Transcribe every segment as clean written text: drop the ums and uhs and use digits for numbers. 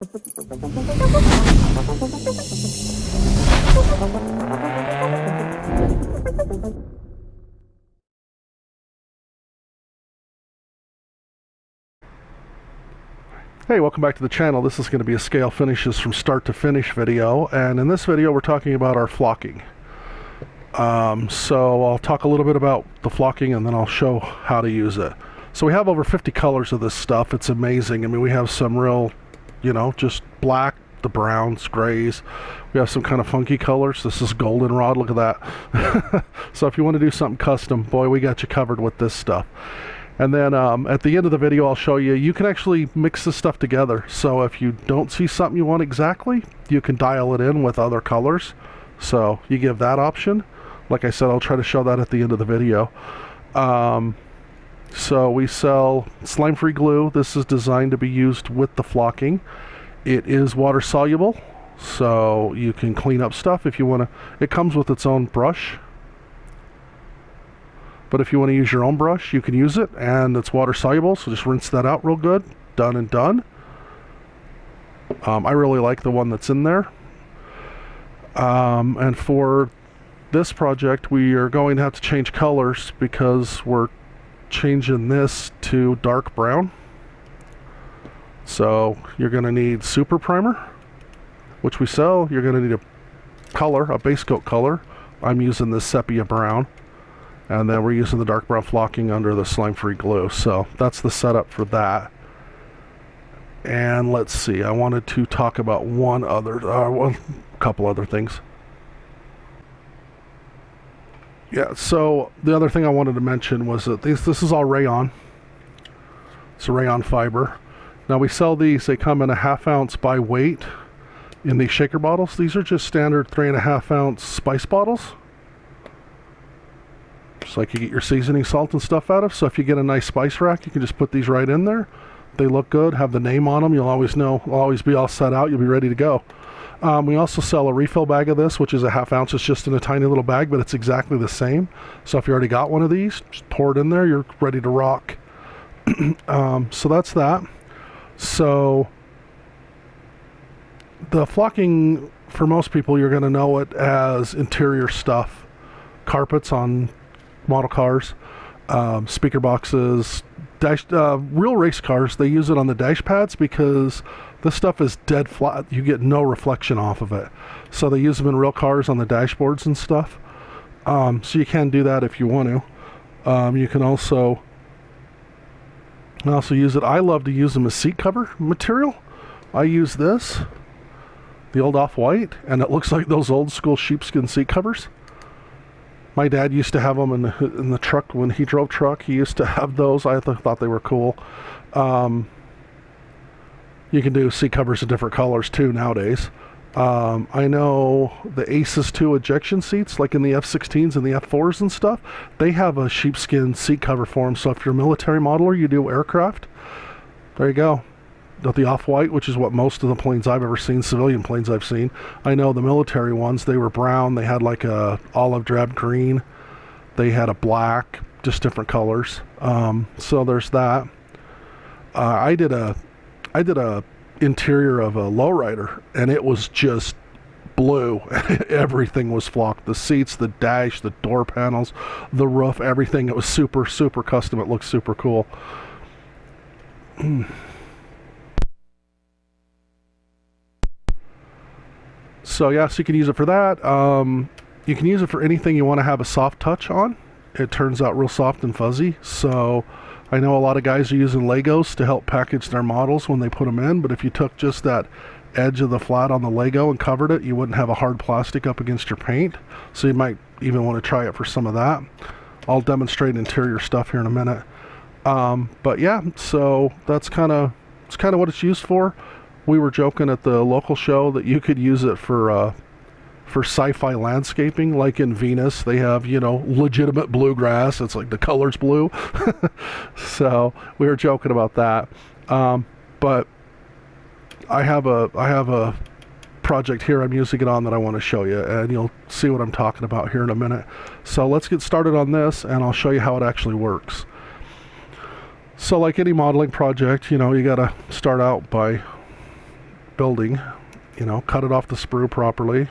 Hey, welcome back to the channel. This is going to be a Scalefinishes from start to finish video, and in this video we're talking about our flocking. So I'll talk a little bit about the flocking and then I'll show how to use it. So we have over 50 colors of this stuff. It's amazing. I mean, we have some real, just black, the browns, grays. We have some kind of funky colors. This is goldenrod, look at that. So if you want to do something custom, boy, we got you covered with this stuff. And then at the end of the video, I'll show you can actually mix this stuff together. So if you don't see something you want exactly, you can dial it in with other colors. So you give that option. Like I said, I'll try to show that at the end of the video. So we sell slime-free glue. This is designed to be used with the flocking. It is water soluble, so you can clean up stuff if you want to. It comes with its own brush. But if you want to use your own brush, you can use it, and it's water soluble, so just rinse that out real good. Done and done. I really like the one that's in there. And for this project, we are going to have to change colors because we're changing this to dark brown. So you're going to need super primer, which we sell. You're going to need a color, a base coat color. I'm using this sepia brown. And then we're using the dark brown flocking under the slime-free glue. So that's the setup for that. And let's see, I wanted to talk about a couple other things. Yeah, so the other thing I wanted to mention was that this is all rayon. It's a rayon fiber. Now we sell these, they come in a 1/2 ounce by weight in these shaker bottles. These are just standard 3.5 ounce spice bottles. Just like you get your seasoning salt and stuff out of. So if you get a nice spice rack, you can just put these right in there. They look good, have the name on them. You'll always know, will always be all set out. You'll be ready to go. We also sell a refill bag of this, which is a 1/2 ounce. It's just in a tiny little bag, but it's exactly the same. So if you already got one of these, just pour it in there. You're ready to rock. So that's that. So the flocking, for most people, you're going to know it as interior stuff. Carpets on model cars, speaker boxes, real race cars, they use it on the dash pads because this stuff is dead flat. You get no reflection off of it. So they use them in real cars on the dashboards and stuff. So you can do that if you want to. You can also use it. I love to use them as seat cover material. I use this, the old off-white, and it looks like those old school sheepskin seat covers. My dad used to have them in the truck when he drove truck. He used to have those. I thought they were cool. You can do seat covers of different colors too nowadays. I know the Aces 2 ejection seats, like in the F-16s and the F-4s and stuff, they have a sheepskin seat cover for them. So if you're a military modeler, you do aircraft, there you go. The off-white, which is what most of the planes I've ever seen, civilian planes I've seen. I know the military ones, they were brown. They had like a olive drab green. They had a black, just different colors. So there's that. I did a interior of a lowrider, and it was just blue. Everything was flocked. The seats, the dash, the door panels, the roof, everything. It was super, super custom. It looked super cool. So yeah, so you can use it for that. You can use it for anything you want to have a soft touch on. It turns out real soft and fuzzy. So I know a lot of guys are using Legos to help package their models when they put them in, but if you took just that edge of the flat on the Lego and covered it, you wouldn't have a hard plastic up against your paint. So you might even want to try it for some of that. I'll demonstrate interior stuff here in a minute. But yeah, so it's kind of what it's used for. We were joking at the local show that you could use it for sci-fi landscaping, like in Venus. They have, legitimate bluegrass. It's like the color's blue. So we were joking about that. But I have a project here I'm using it on that I want to show you, and you'll see what I'm talking about here in a minute. So let's get started on this, and I'll show you how it actually works. So like any modeling project, you got to start out by building. You know, cut it off the sprue properly.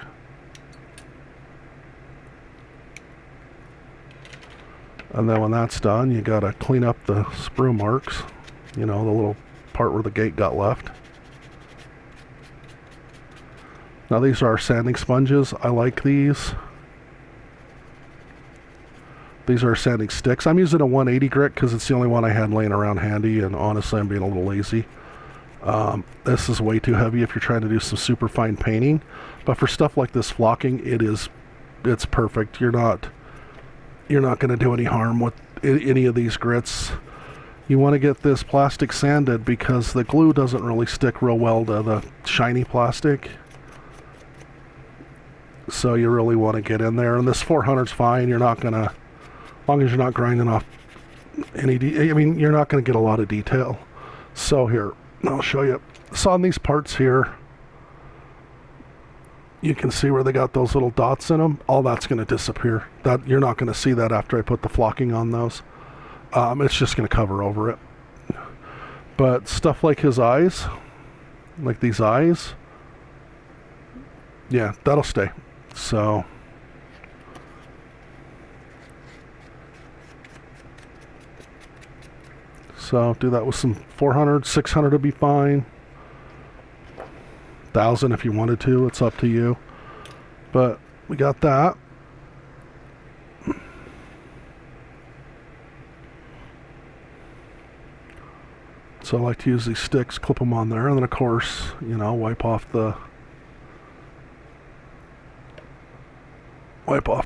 And then when that's done, you gotta clean up the sprue marks. You know, the little part where the gate got left. Now these are our sanding sponges. I like these. These are sanding sticks. I'm using a 180 grit because it's the only one I had laying around handy, and honestly I'm being a little lazy. This is way too heavy if you're trying to do some super fine painting, but for stuff like this flocking, it's perfect. You're not going to do any harm with any of these grits. You want to get this plastic sanded because the glue doesn't really stick real well to the shiny plastic. So you really want to get in there, and this 400's fine. You're not gonna, as long as you're not grinding off any, you're not gonna get a lot of detail. So here, I'll show you. So on these parts here, you can see where they got those little dots in them. All that's gonna disappear. That you're not gonna see that after I put the flocking on those. It's just gonna cover over it. But stuff like his eyes, like these eyes, yeah, that'll stay. So do that with some 400, 600 would be fine. 1,000 if you wanted to, it's up to you. But we got that. So I like to use these sticks, clip them on there, and then of course, you know, wipe off the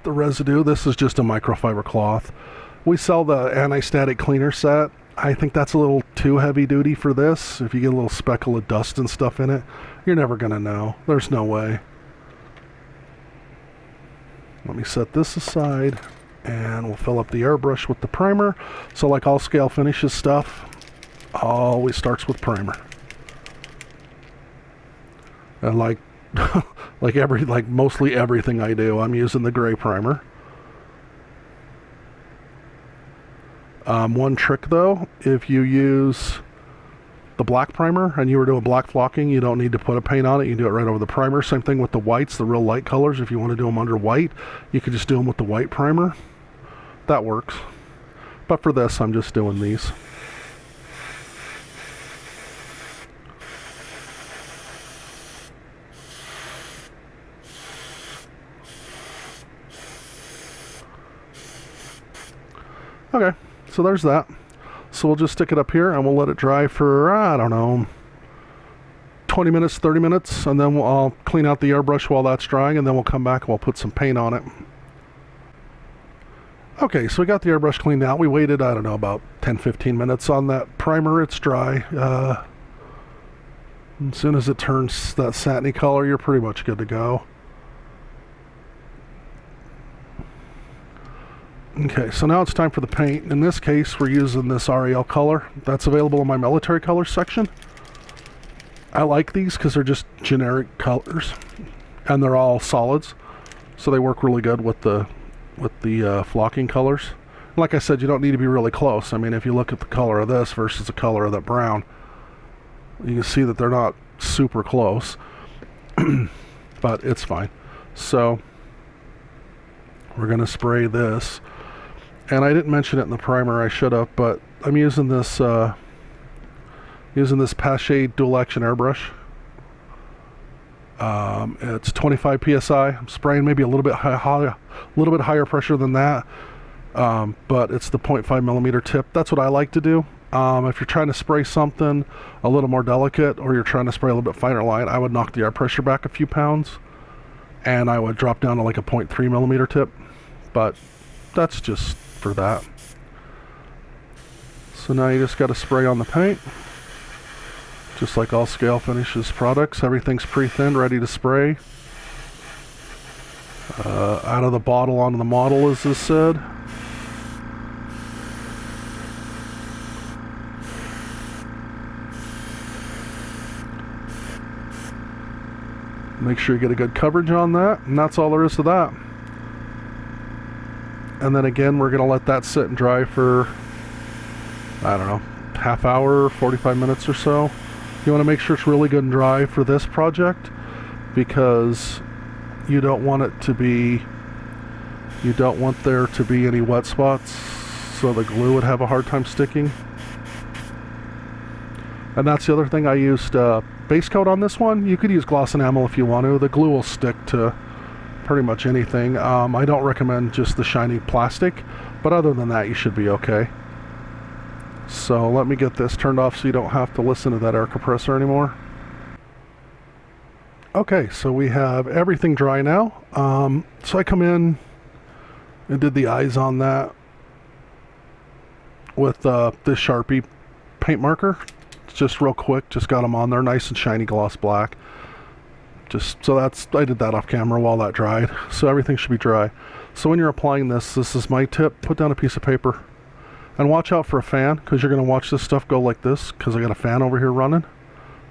residue. This is just a microfiber cloth. We sell the anti-static cleaner set. I think that's a little too heavy duty for this. If you get a little speckle of dust and stuff in it, you're never gonna know. There's no way. Let me set this aside, and we'll fill up the airbrush with the primer. So like all Scalefinishes stuff, always starts with primer. And like mostly everything I do, I'm using the gray primer. One trick though, if you use the black primer and you were doing black flocking, you don't need to put a paint on it. You can do it right over the primer. Same thing with the whites, the real light colors. If you want to do them under white, you could just do them with the white primer. That works. But for this, I'm just doing these. Okay, so there's that. So we'll just stick it up here and we'll let it dry for, I don't know, 20 minutes, 30 minutes, and then I'll clean out the airbrush while that's drying, and then we'll come back and we'll put some paint on it. Okay, so we got the airbrush cleaned out. We waited, I don't know, about 10-15 minutes on that primer. It's dry. As soon as it turns that satiny color, you're pretty much good to go. Okay, so now it's time for the paint. In this case, we're using this REL color. That's available in my military colors section. I like these because they're just generic colors, and they're all solids, so they work really good with the flocking colors. Like I said, you don't need to be really close. I mean, if you look at the color of this versus the color of that brown, you can see that they're not super close, but it's fine. So we're going to spray this. And I didn't mention it in the primer, I should have, but I'm using this Pache dual action airbrush. It's 25 psi. I'm spraying maybe a little bit higher pressure than that, but it's the 0.5 millimeter tip. That's what I like to do. If you're trying to spray something a little more delicate, or you're trying to spray a little bit finer line, I would knock the air pressure back a few pounds, and I would drop down to like a 0.3 millimeter tip. But that's just for that. So now you just got to spray on the paint, just like all Scalefinishes products. Everything's pre-thinned, ready to spray. Out of the bottle onto the model, as this said. Make sure you get a good coverage on that, and that's all there is to that. And then again, we're going to let that sit and dry for, I don't know, half hour, 45 minutes or so. You want to make sure it's really good and dry for this project, because you don't want there to be any wet spots, so the glue would have a hard time sticking. And that's the other thing. I used base coat on this one. You could use gloss enamel if you want to. The glue will stick to pretty much anything. I don't recommend just the shiny plastic, but other than that, you should be okay. So let me get this turned off so you don't have to listen to that air compressor anymore. Okay, so we have everything dry now. So I come in and did the eyes on that with this Sharpie paint marker. Just real quick, just got them on there, nice and shiny gloss black. Just so I did that off camera while that dried. So everything should be dry. So when you're applying this is my tip: put down a piece of paper and watch out for a fan, because you're going to watch this stuff go like this, because I got a fan over here running.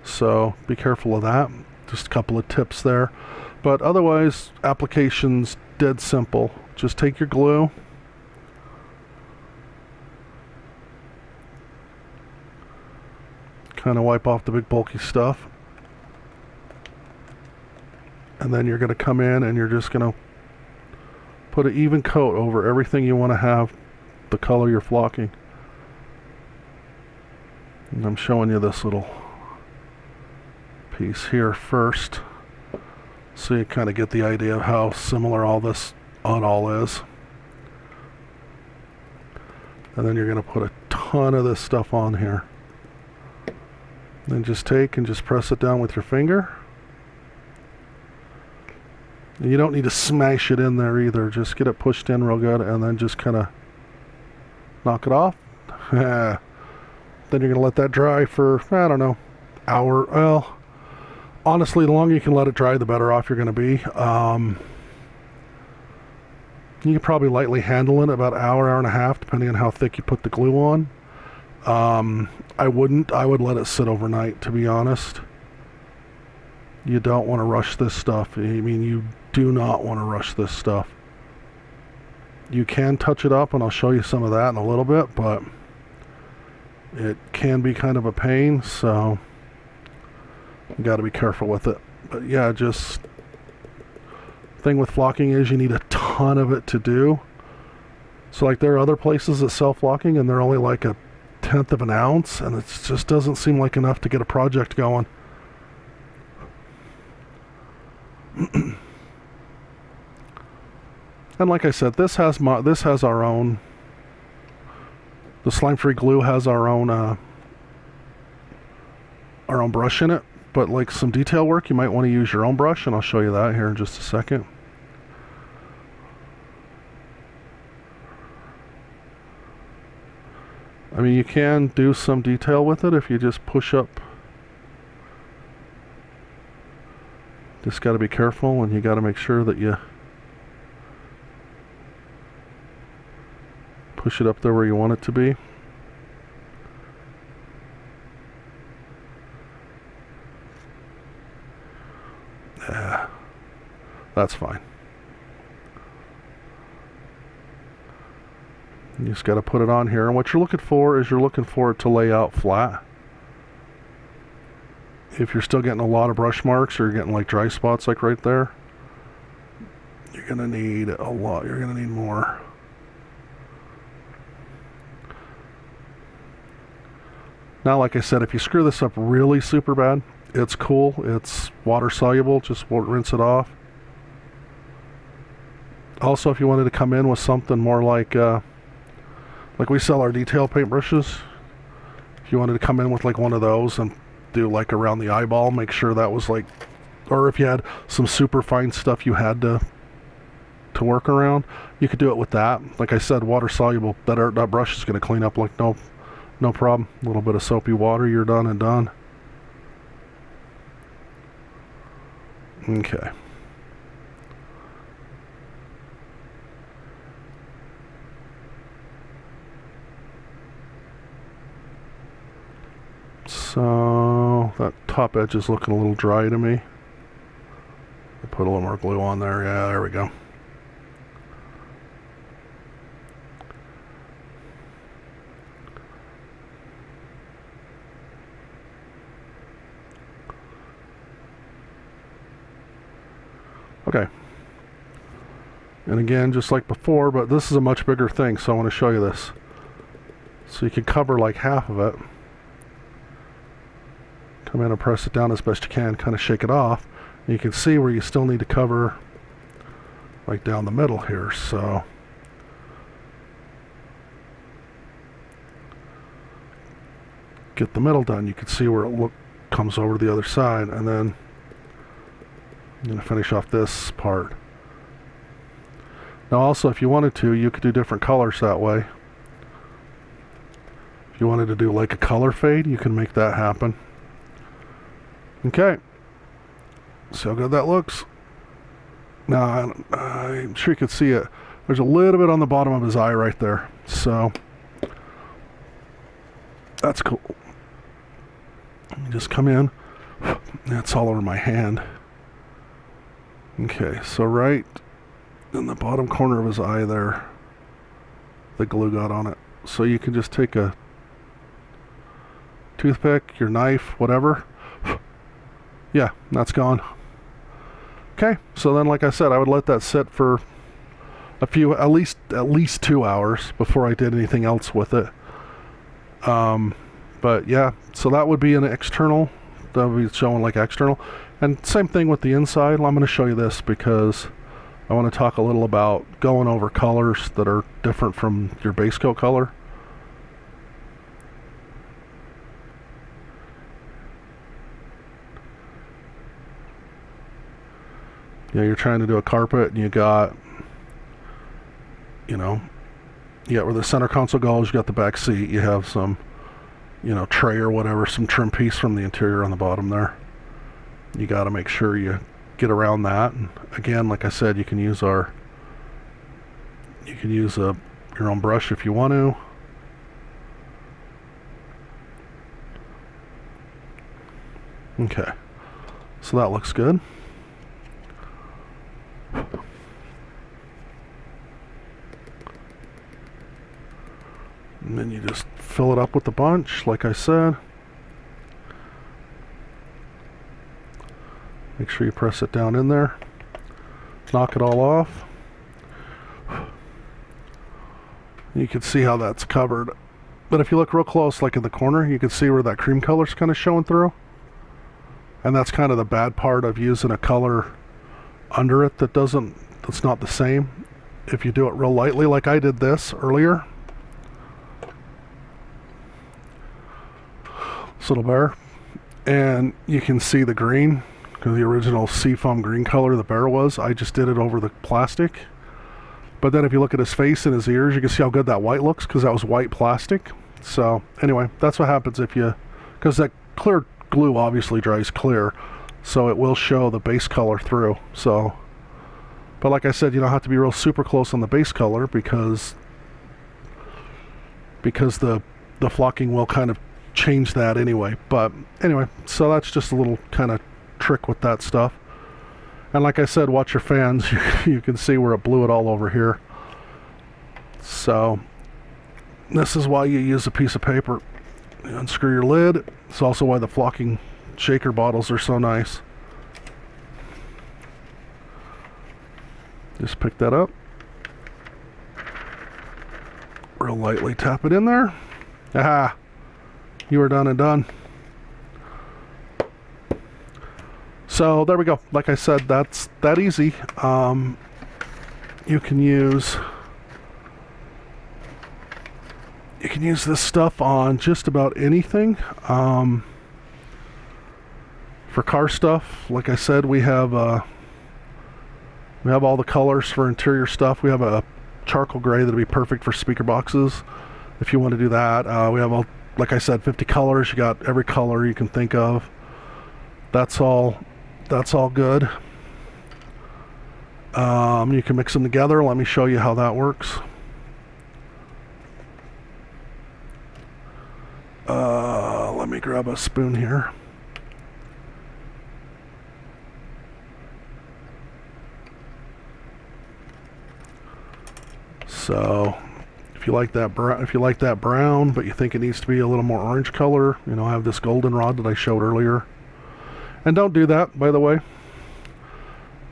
So be careful of that. Just a couple of tips there. But otherwise, application's dead simple. Just take your glue, kind of wipe off the big bulky stuff, and then you're going to come in and you're just going to put an even coat over everything you want to have the color you're flocking. And I'm showing you this little piece here first, so you kind of get the idea of how similar all this all is. And then you're going to put a ton of this stuff on here. Then just take and just press it down with your finger. And you don't need to smash it in there either. Just get it pushed in real good, and then just kind of knock it off. Then you're going to let that dry for, I don't know, hour. Well, honestly, the longer you can let it dry, the better off you're going to be. You can probably lightly handle it about an hour and a half, depending on how thick you put the glue on. I would let it sit overnight, to be honest. You don't want to rush this stuff. I mean, you do not want to rush this stuff. You can touch it up, and I'll show you some of that in a little bit, but it can be kind of a pain, so you got to be careful with it. But yeah, just thing with flocking is you need a ton of it to do. So like, there are other places that sell flocking and they're only like 1/10 of an ounce, and it just doesn't seem like enough to get a project going. And like I said, this has our own, the slime-free glue has our own brush in it. But like some detail work, you might want to use your own brush, and I'll show you that here in just a second. I mean, you can do some detail with it if you just push up. Just got to be careful, and you got to make sure that you push it up there where you want it to be. Yeah, that's fine. You just got to put it on here, and what you're looking for is it to lay out flat. If you're still getting a lot of brush marks, or you're getting like dry spots like right there, you're gonna need a lot. You're gonna need more. Now, like I said, if you screw this up really super bad, it's cool. It's water soluble. Just rinse it off. Also, if you wanted to come in with something more like we sell our detail paintbrushes. If you wanted to come in with like one of those and do like around the eyeball, make sure that was like, or if you had some super fine stuff you had to work around, you could do it with that. Like I said, water soluble. That brush is going to clean up like no problem. A little bit of soapy water, you're done and done. Okay. So that top edge is looking a little dry to me. I put a little more glue on there. Yeah, there we go. Okay. And again, just like before, but this is a much bigger thing, so I want to show you this. So you can cover like half of it. Come in and press it down as best you can, kind of shake it off. And you can see where you still need to cover like down the middle here, so. Get the middle done, you can see where it comes over to the other side, and then I'm going to finish off this part. Now also, if you wanted to, you could do different colors that way. If you wanted to do like a color fade, you can make that happen. Okay. See how good that looks? Now, I'm sure you can see it. There's a little bit on the bottom of his eye right there. So, that's cool. Let me just come in. That's all over my hand. Okay, so right in the bottom corner of his eye there, the glue got on it. So you can just take a toothpick, your knife, whatever. Yeah, that's gone. Okay, so then like I said, I would let that sit for a few, at least 2 hours before I did anything else with it. But yeah, so that would be an external. That would be showing like external. And same thing with the inside. I'm going to show you this because I want to talk a little about going over colors that are different from your base coat color. Yeah, you're trying to do a carpet and you got, you got where the center console goes, you got the back seat, you have some, tray or whatever, some trim piece from the interior on the bottom there. You got to make sure you get around that. And again, like I said, you can use your own brush if you want to. Okay, so that looks good. And then you just fill it up with the bunch, like I said. Make sure you press it down in there. Knock it all off. You can see how that's covered. But if you look real close, like in the corner, you can see where that cream color's kind of showing through. And that's kind of the bad part of using a color under it that's not the same. If you do it real lightly, like I did this earlier. This little bear. And you can see the green, because the original seafoam green color the bear was. I just did it over the plastic. But then if you look at his face and his ears, you can see how good that white looks, because that was white plastic. So anyway, that's what happens because that clear glue obviously dries clear, so it will show the base color through. So, but like I said, you don't have to be real super close on the base color because the flocking will kind of change that anyway. But anyway, so that's just a little kind of trick with that stuff. And like I said, watch your fans. You can see where it blew it all over here. So this is why you use a piece of paper. You unscrew your lid. It's also why the flocking shaker bottles are so nice. Just pick that up. Real lightly tap it in there. Aha! You are done and done. So there we go. Like I said, that's that easy. You can use this stuff on just about anything. For car stuff, like I said, we have all the colors for interior stuff. We have a charcoal gray that'll be perfect for speaker boxes if you want to do that. We have like I said, 50 colors. You got every color you can think of. That's all good. You can mix them together. Let me show you how that works. Let me grab a spoon here. So if you like that brown, but you think it needs to be a little more orange color, I have this goldenrod that I showed earlier. And don't do that, by the way.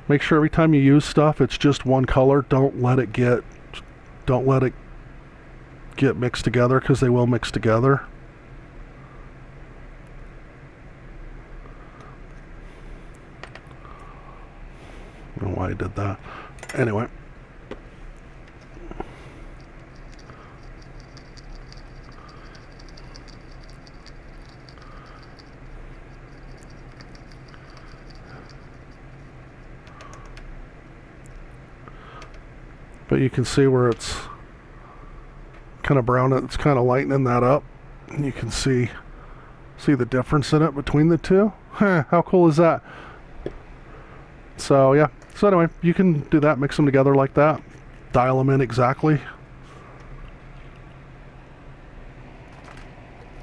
Make sure every time you use stuff, it's just one color. Don't let it get mixed together, because they will mix together. I don't know why I did that. Anyway. But you can see where it's kind of brown, it's kind of lightening that up. And you can see the difference in it between the two. How cool is that? So yeah, so anyway, you can do that, mix them together like that, dial them in exactly.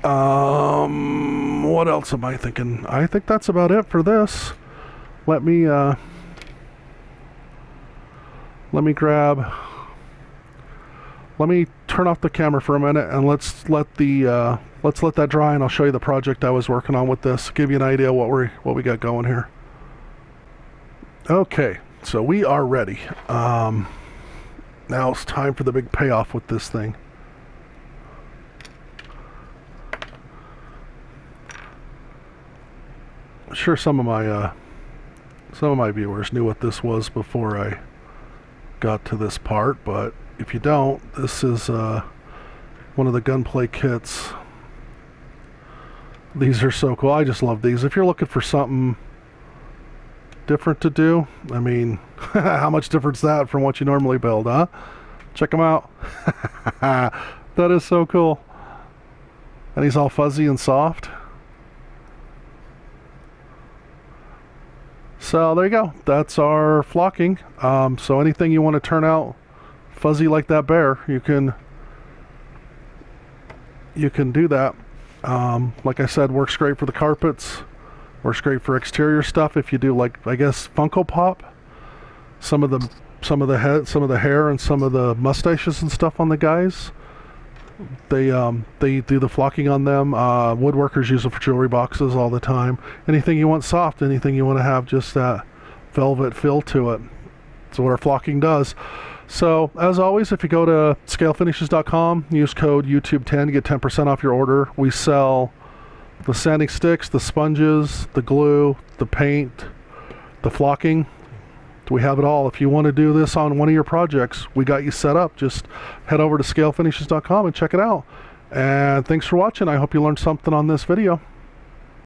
What else am I thinking? I think that's about it for this. Let me turn off the camera for a minute, and let's let that dry, and I'll show you the project I was working on with this, give you an idea what we got going here. Okay, so we are ready. Now it's time for the big payoff with this thing. I'm sure some of my viewers knew what this was before I got to this part, but if you don't, this is one of the gunplay kits. These are so cool. I just love these. If you're looking for something different to do, I mean, how much difference is that from what you normally build, huh? Check them out. That is so cool. And he's all fuzzy and soft. So there you go. That's our flocking. So anything you want to turn out fuzzy like that bear, you can do that. Like I said, works great for the carpets, works great for exterior stuff. If you do, like, I guess, Funko Pop, some of the hair and some of the mustaches and stuff on the guys, they do the flocking on them. Woodworkers use it for jewelry boxes all the time. Anything you want soft, anything you want to have just that velvet feel to it. That's what our flocking does. So, as always, if you go to Scalefinishes.com, use code YouTube10 to get 10% off your order. We sell the sanding sticks, the sponges, the glue, the paint, the flocking. We have it all. If you want to do this on one of your projects, we got you set up. Just head over to Scalefinishes.com and check it out. And thanks for watching. I hope you learned something on this video.